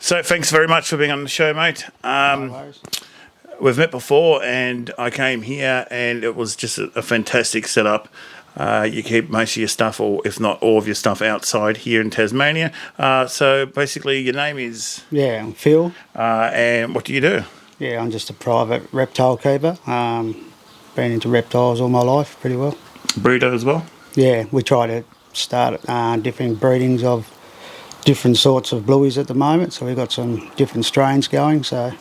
So thanks very much for being on the show, mate. No worries. We've met before, and I came here, and it was just a fantastic setup. You keep most of your stuff, or if not all of your stuff, outside here in Tasmania. So basically, your name is... Yeah, I'm Phill. And what do you do? Yeah, I'm just a private reptile keeper. Been into reptiles all my life pretty well. Breeder as well? Yeah, we try to start different breedings of different sorts of blueies at the moment, so we've got some different strains going. So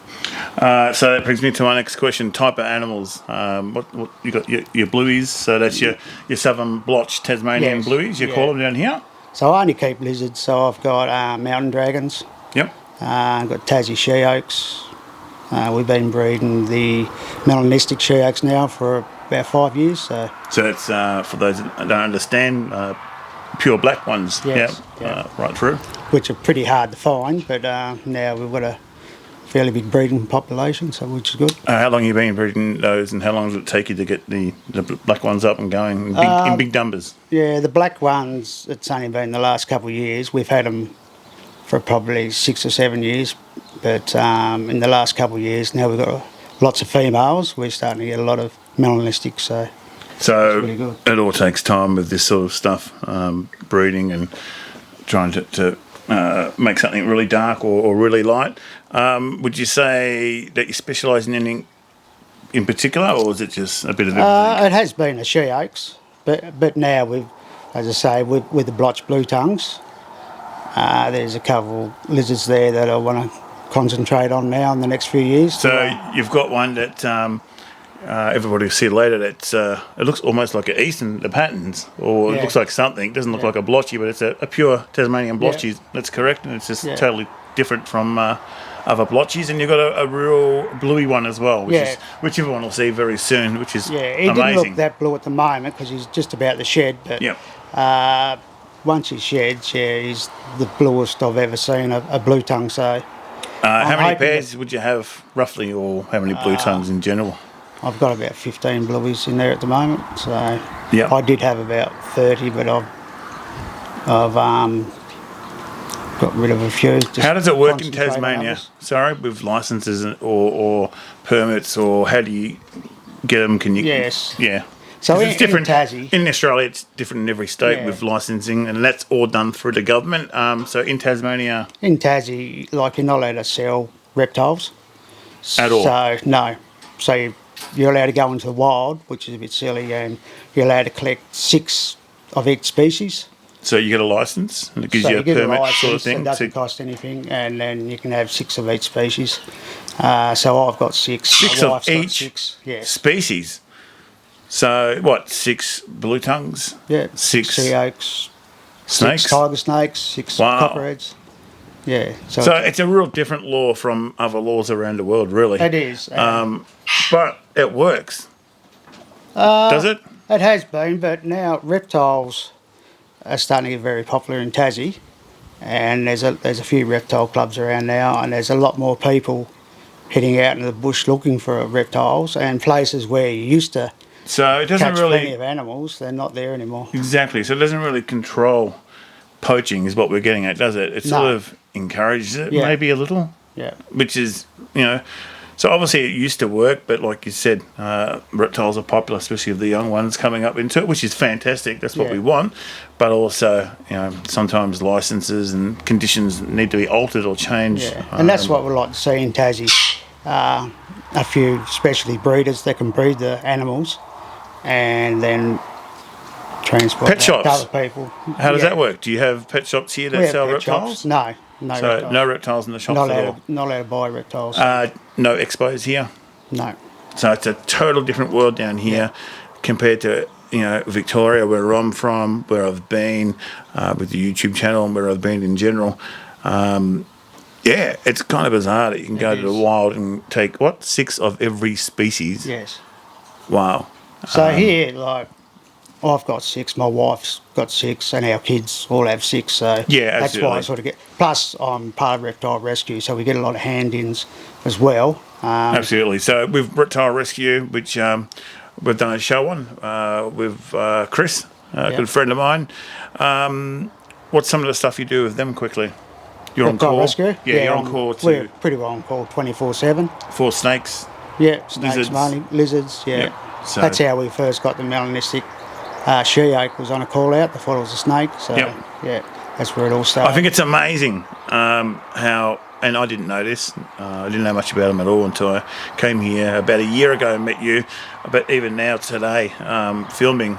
that brings me to my next question: type of animals. What you got? Your blueies. So that's your southern blotch Tasmanian Yes, blueies. You call them down here. So I only keep lizards. So I've got mountain dragons. Yep. I've got Tassie she oaks. We've been breeding the melanistic she oaks now for about 5 years. So it's for those that don't understand, pure black ones. Yes, Right through. which are pretty hard to find, but now we've got a fairly big breeding population, so which is good. How long have you been breeding those, and how long does it take you to get the black ones up and going in big numbers? Yeah, the black ones, it's only been the last couple of years. We've had them for probably 6 or 7 years, but in the last couple of years now we've got lots of females. We're starting to get a lot of melanistic, so it's really good. It all takes time with this sort of stuff, breeding and trying to make something really dark or really light. Would you say that you specialise in anything in particular, or is it just a bit of everything? It has been a she oaks, but now we've, as I say, with the blotch blue tongues, there's a couple lizards there that I want to concentrate on now in the next few years. So you've got one that everybody will see later. That's it looks almost like an eastern, the patterns, or it looks like something. It doesn't look like a blotchy, but it's a pure Tasmanian blotchy. That's correct, and it's just totally different from other blotchies. And you've got a real bluey one as well, which everyone will see very soon, which is he amazing. didn't look that blue at the moment because he's just about to shed, but once he sheds, he's the bluest I've ever seen a blue tongue. So how many pairs would you have roughly, or how many blue tongues in general? I've got about 15 blueies in there at the moment. So I did have about 30, but I've got rid of a few. How does it work in Tasmania? Sorry, with licences or permits, or how do you get them? Can you? Yes. Yeah. So it's different in Tassie, in Australia. It's different in every state with licensing, and that's all done through the government. So in Tasmania, in Tassie, like you're not allowed to sell reptiles at all. So no. So you're allowed to go into the wild, which is a bit silly, and you're allowed to collect 6 of each species. So you get a licence, and it gives you a permit sort of thing. It doesn't cost anything, and then you can have 6 of each species. So I've got 6. 6 of each 6, species. So what? 6 blue tongues? Yeah. 6 sea oaks. snakes. 6 tiger snakes. 6 copperheads. Yeah. So it's a real different law from other laws around the world, really. It is. But it works. Does it? It has been, but now reptiles are starting to get very popular in Tassie, and there's a few reptile clubs around now, and there's a lot more people heading out into the bush looking for reptiles, and places where you used to so it doesn't catch really plenty of animals, they're not there anymore. Exactly. So it doesn't really control poaching, is what we're getting at, does it? It sort of encourages it, maybe a little. Yeah. Which is, so obviously it used to work, but like you said, reptiles are popular, especially with the young ones coming up into it, which is fantastic. That's what we want. But also, sometimes licences and conditions need to be altered or changed. Yeah. And that's what we like to see in Tassie. A few specialty breeders that can breed the animals and then transport pet shops to other people. How does that work? Do you have pet shops here that sell reptiles? Shops? No. So reptiles. No reptiles in the shops at all? Not allowed to buy reptiles. No expos here? No. So it's a total different world down here compared to, Victoria, where I'm from, where I've been with the YouTube channel and where I've been in general. It's kind of bizarre that you can go to the wild and take, 6 of every species? Yes. Wow. So here, I've got 6, my wife's got 6, and our kids all have 6. So that's why I sort of get. Plus, I'm part of Reptile Rescue, so we get a lot of hand-ins as well. Absolutely. So with Reptile Rescue, which we've done a show on with Chris, a good friend of mine. What's some of the stuff you do with them quickly? You're on reptile call? rescue. Yeah, you're on call We're to pretty well on call 24/7. for snakes. Yeah, snakes, Lizards. mainly lizards. Yeah, Yep. So- that's how we first got the melanistic she-oak. Was on a call out. They thought it was a snake. So Yep. yeah, that's where it all started. I think it's amazing how, and I didn't know this, I didn't know much about them at all until I came here about a year ago and met you, but even now today, filming,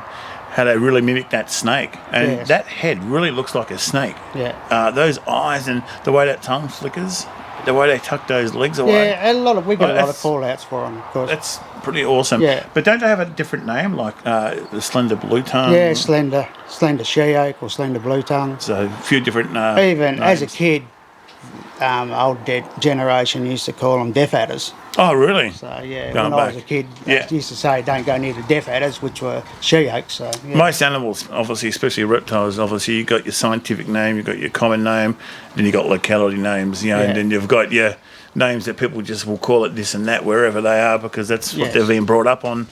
how they really mimic that snake. And Yes. that head really looks like a snake. Yeah. Those eyes and the way that tongue flickers, the way they tuck those legs away. Yeah, we get Well, a lot of that's- call outs for them, of course. That's pretty awesome. Yeah. But don't they have a different name, like the slender blue tongue? Yeah, slender she-oak or slender blue tongue. So a few different Even as a names. kid, old dead generation used to call them deaf adders. Oh, really? So yeah, Going when I was back. a kid, Yeah. I used to say don't go near the deaf adders, which were she-oaks. So yeah. Most animals, obviously, especially reptiles, obviously, you've got your scientific name, you've got your common name, then you've got locality names, you know, Yeah. and then you've got your names that people just will call it this and that wherever they are because that's what Yes. they've been brought up on,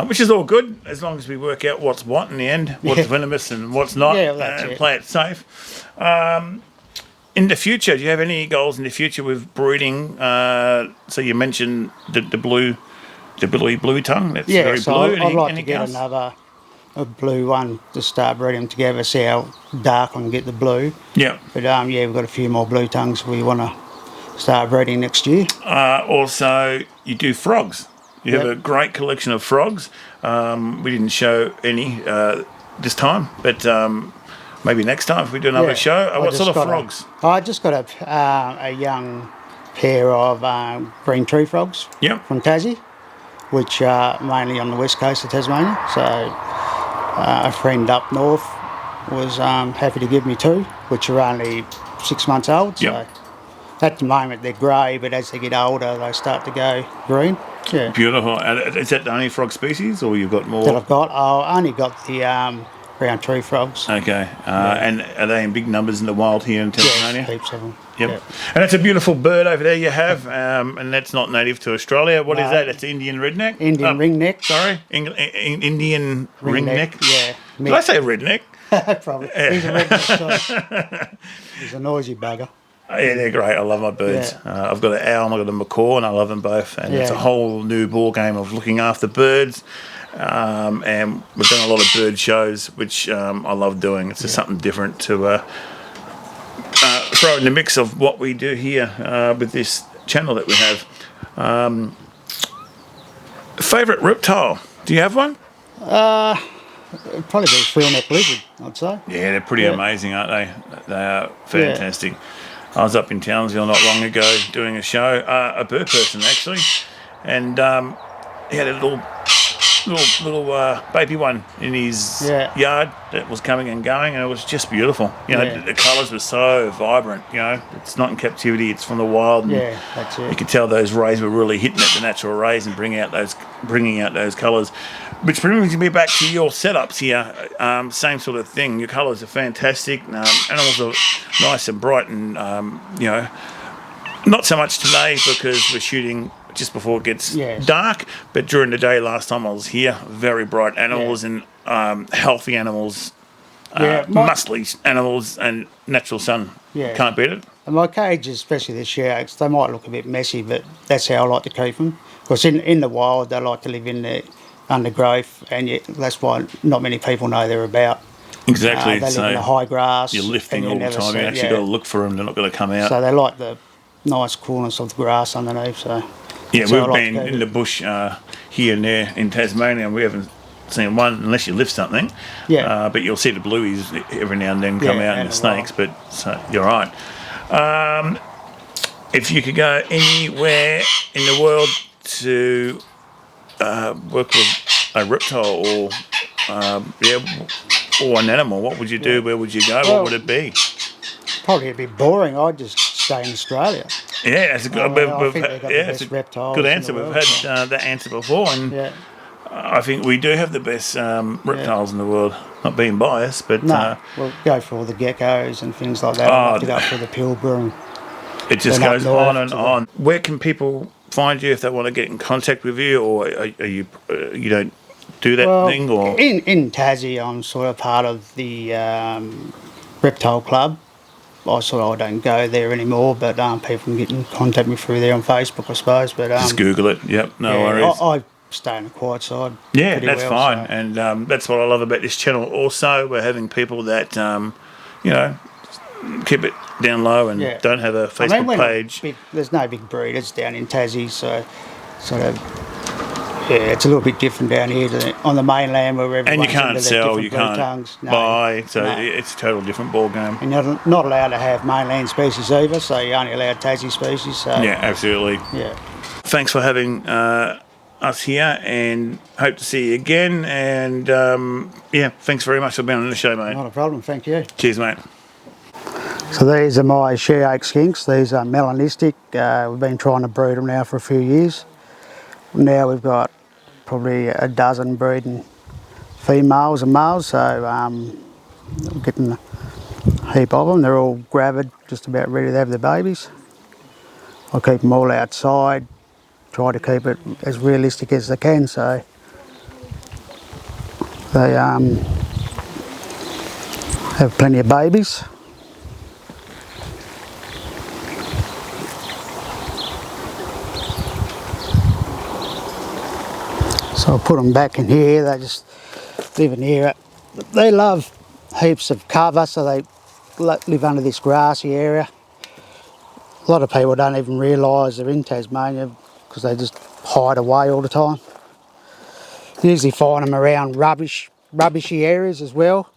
which is all good as long as we work out what's what in the end, what's Yeah. venomous and what's not, Yeah, well, that's and it. play it safe. In the future, do you have any goals in the future with breeding? So you mentioned the blue tongue. That's Yeah, very so blue. I'd like to Anything get else? a blue one to start breeding together, see how dark I can get the blue. Yeah. But yeah, we've got a few more blue tongues we want to start breeding next year. Also, you do frogs. You have Yep. a great collection of frogs. We didn't show any this time, but maybe next time if we do another Yeah, show. I What just sort of got frogs? I just got a young pair of green tree frogs Yep. from Tassie, which are mainly on the west coast of Tasmania. So a friend up north was happy to give me two, which are only 6 months old. So Yep. at the moment they're grey, but as they get older they start to go green. Yeah. Beautiful. And is that the only frog species, or you've got more? That I've got. I only got the brown tree frogs. Okay. And are they in big numbers in the wild here in Tasmania? Yes, heaps of them. Yep. Yeah. And that's a beautiful bird over there you have, and that's not native to Australia. What is No. that? It's Indian redneck? Indian ringneck. Sorry? Indian ringneck? Yeah. Did I say redneck? Probably. He's a redneck too. He's a noisy bugger. Yeah, they're great. I love my birds. I've got an owl and I've got a macaw, and I love them both. And it's a Yeah. whole new ball game of looking after birds. And we've done a lot of bird shows, which I love doing. It's just something different to throw in the mix of what we do here with this channel that we have. Favourite reptile? Do you have one? It'd probably be a frillneck lizard, I'd say. Yeah, they're pretty Yeah. amazing, aren't they? They are fantastic. I was up in Townsville not long ago doing a show, a bird person actually, and he had a little baby one in his Yeah. yard that was coming and going, and it was just beautiful. You know, Yeah. the colours were so vibrant. You know, it's not in captivity; it's from the wild. And Yeah, that's you it. could tell those rays were really hitting at the natural rays and bringing out those colours. Which brings me back to your setups here. Same sort of thing. Your colours are fantastic. Animals are nice and bright, and you know, not so much today because we're shooting just before it gets Yes. dark. But during the day, last time I was here, very bright animals and healthy animals, Yeah, muscly animals, and natural sun. Yeah. Can't beat it. And my cages, especially the she-oaks, they might look a bit messy, but that's how I like to keep them. Because in the wild, they like to live in the undergrowth, and that's why not many people know they're about. Exactly. They live so in the high grass. you're lifting and you all the never time. see- You actually yeah. got to look for them. They're not going to come out. So they like the nice coolness of the grass underneath. So Yeah, that's how I we've like been to keep in the it. bush here and there in Tasmania, and we haven't seen one unless you lift something. Yeah. But you'll see the blueies every now and then come Yeah, out, and and the the snakes. But so, you're right. If you could go anywhere in the world to work with a reptile or or an animal, what would you do? Where would you go? Well, what would it be? Probably a bit boring. I'd just stay in Australia. Yeah, that's a good. Well, I think they've got the it's best a reptiles good in the answer. We've world, had so. that answer before, and Yeah. I think we do have the best reptiles in the world. Not being biased, but No, we'll go for all the geckos and things like that. I'd like to go for the Pilbara. And it just then up goes north on and to the- on. Where can people find you if they want to get in contact with you, or are you you don't do that well, thing, or in Tassie, I'm sort of part of the reptile club. I sort of don't go there anymore, but people can get in contact me through there on Facebook, I suppose. But Just Google it. Yep, no yeah, worries. I stay on the quiet side. Yeah, pretty that's well, fine, so. and that's what I love about this channel. Also, we're having people that you know, keep it down low and Yeah. don't have a I mean, Facebook we're not page. there's no big breeders down in Tassie, so sort of, yeah, it's a little bit different down here on the mainland where And everyone's you can't into their sell, different you blue can't tongues. No, buy, so no. it's a total different ball game. And you're not allowed to have mainland species either, so you're only allowed Tassie species. So Yeah, absolutely. yeah. Thanks for having us here, and hope to see you again. And yeah, thanks very much for being on the show, mate. Not a problem, thank you. Cheers, mate. So these are my she-oak skinks. These are melanistic. We've been trying to breed them now for a few years. Now we've got probably a dozen breeding females and males, so we're getting a heap of them. They're all gravid, just about ready to have their babies. I keep them all outside, try to keep it as realistic as I can, so they have plenty of babies. So I'll put them back in here. They just live in here. They love heaps of cover, so they live under this grassy area. A lot of people don't even realise they're in Tasmania because they just hide away all the time. You usually find them around rubbishy areas as well.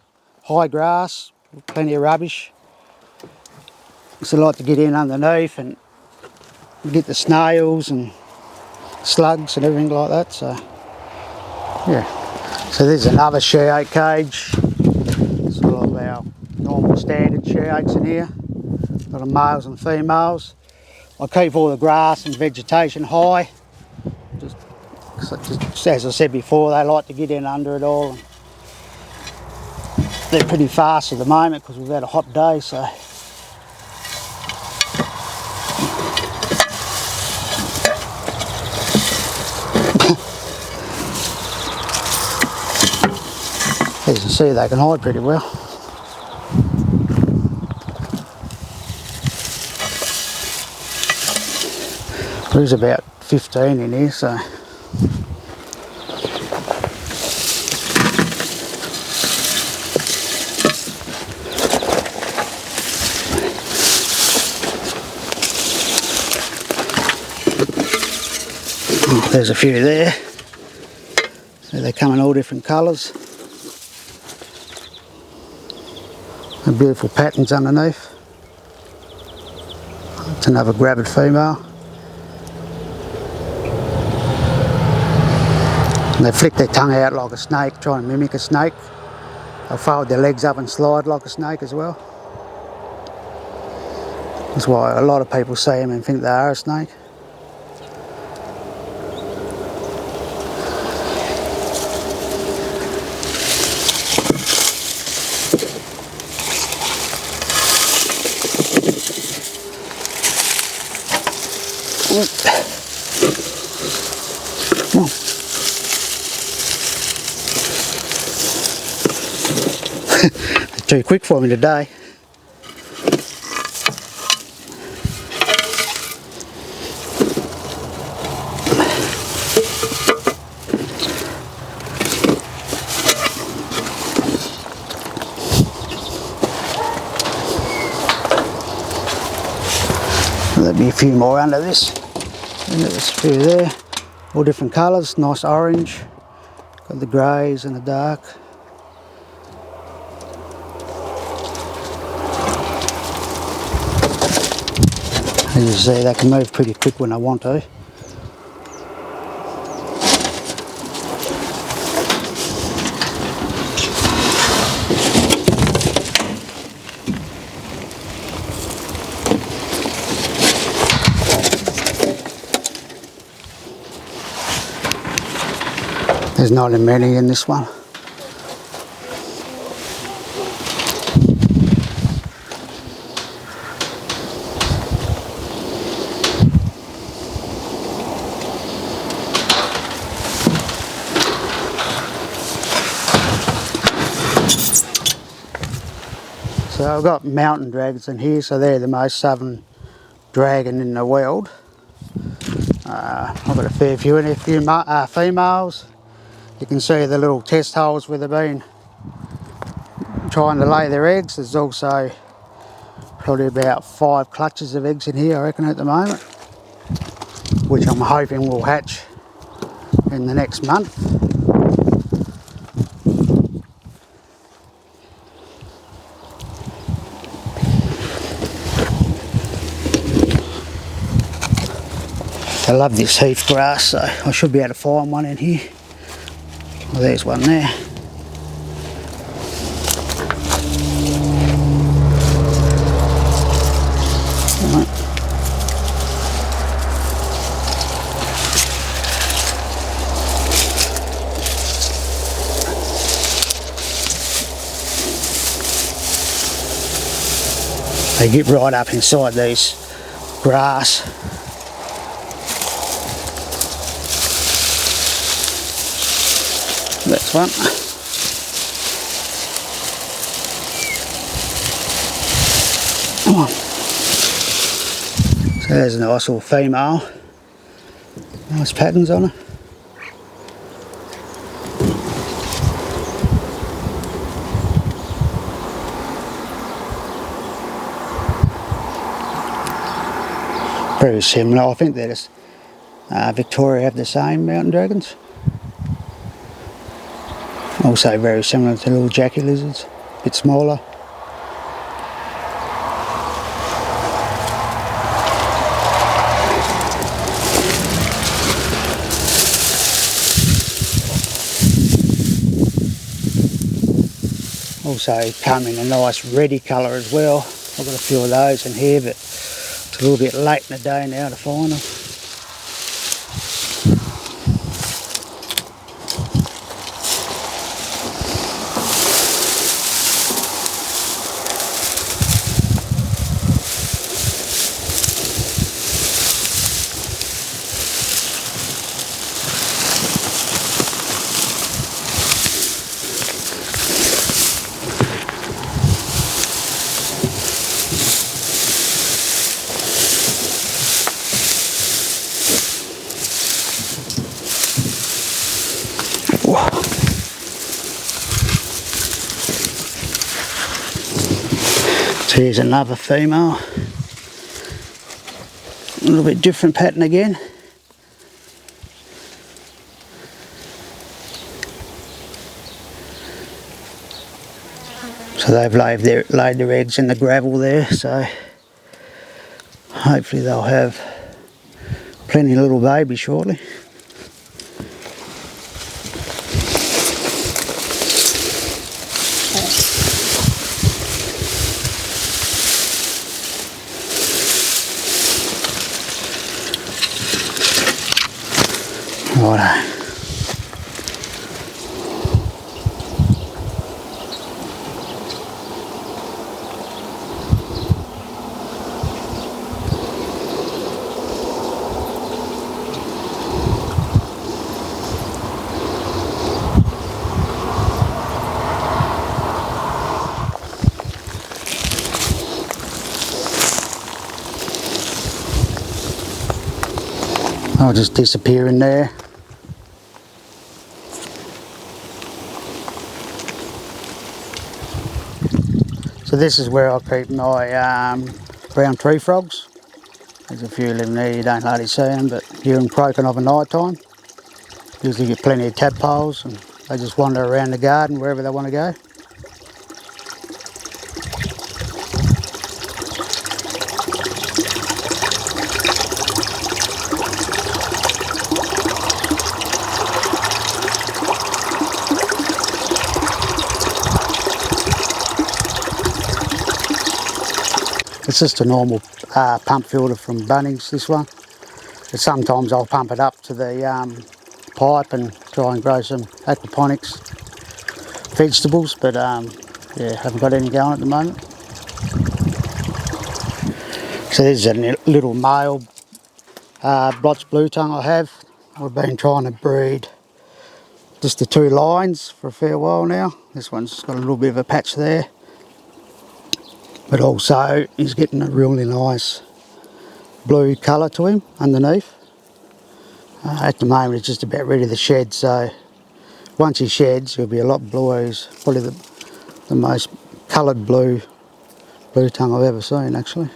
High grass, plenty of rubbish. So they like to get in underneath and get the snails and slugs and everything like that. So yeah. So there's another she-oak cage. Sort of our normal standard she-oaks in here. Got the males and females. I keep all the grass and vegetation high. Just as I said before, they like to get in under it all. They're pretty fast at the moment because we've had a hot day, so. As you can see, they can hide pretty well. There's about 15 in here, so. There's a few there. So they come in all different colours. And beautiful patterns underneath. It's another gravid female. And they flick their tongue out like a snake, trying to mimic a snake. They'll fold their legs up and slide like a snake as well. That's why a lot of people see them and think they are a snake. Come on. They're too quick for me today. There'll be a few more under this. And there's a few there. All different colours, nice orange. Got the greys and the dark. As you see, they can move pretty quick when they want to. There's not many in this one. So I've got mountain dragons in here, so they're the most southern dragon in the world. I've got a fair few in here, a few females. You can see the little test holes where they've been trying to lay their eggs. There's also probably about 5 clutches of eggs in here, I reckon, at the moment, which I'm hoping will hatch in the next month. I love this heath grass, so I should be able to find one in here. Well, there's one there. Right. They get right up inside these grass. That's one. Come on. So there's a nice little female. Nice patterns on her. Very similar. I think that is Victoria have the same mountain dragons. Also very similar to little jacky lizards, a bit smaller. Also come in a nice reddy colour as well. I've got a few of those in here, but it's a little bit late in the day now to find them. So here's another female. A little bit different pattern again. So they've laid their eggs in the gravel there, so hopefully they'll have plenty of little babies shortly. Righto. I'll just disappear in there. So this is where I keep my brown tree frogs. There's a few living there, you don't hardly see them, but hear them croaking of a night time. Usually get plenty of tadpoles and they just wander around the garden wherever they want to go. It's just a normal pump filter from Bunnings, this one. But sometimes I'll pump it up to the pipe and try and grow some aquaponics vegetables, but yeah, haven't got any going at the moment. So there's a little male blotched blue tongue I have. I've been trying to breed just the 2 lines for a fair while now. This one's got a little bit of a patch there. but also he's getting a really nice blue colour to him underneath. At the moment he's just about ready to shed, so once he sheds he'll be a lot bluer. He's probably the most coloured blue tongue I've ever seen actually.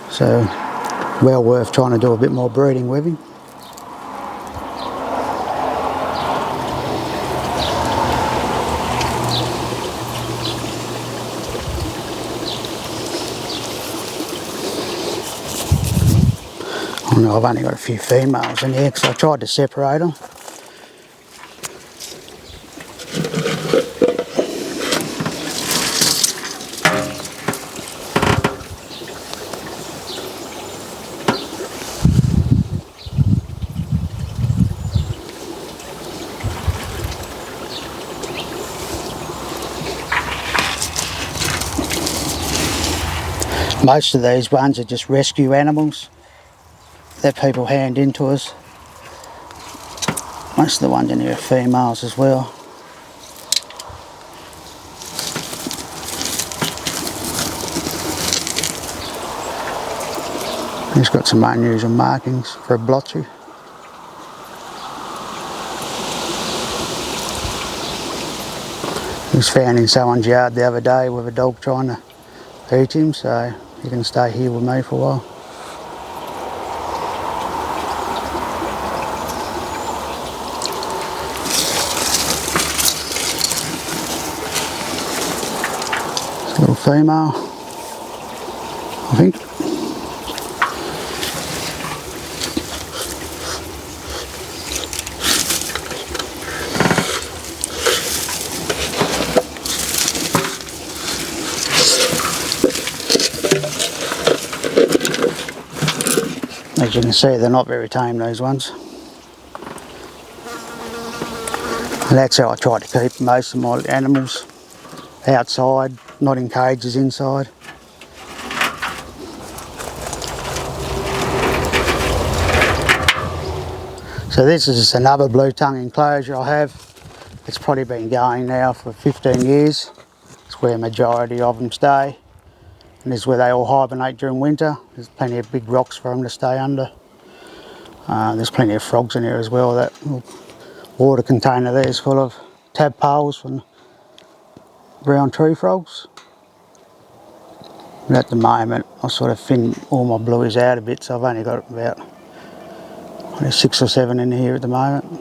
So well worth trying to do a bit more breeding with him. I know I've only got a few females in here because I tried to separate them. Most of these ones are just rescue animals that people hand in to us. Most of the ones in here are females as well. He's got some unusual markings for a blotchy. He was found in someone's yard the other day with a dog trying to eat him, so he can stay here with me for a while. It's a little female, I think. As you can see, they're not very tame, these ones. And that's how I try to keep most of my animals outside, not in cages inside. So this is another blue tongue enclosure I have. It's probably been going now for 15 years. It's where a majority of them stay. And this is where they all hibernate during winter. There's plenty of big rocks for them to stay under. There's plenty of frogs in here as well. That water container there is full of tadpoles from brown tree frogs. But at the moment I sort of thinned all my blueies out a bit, so I've only got about 6 or 7 in here at the moment.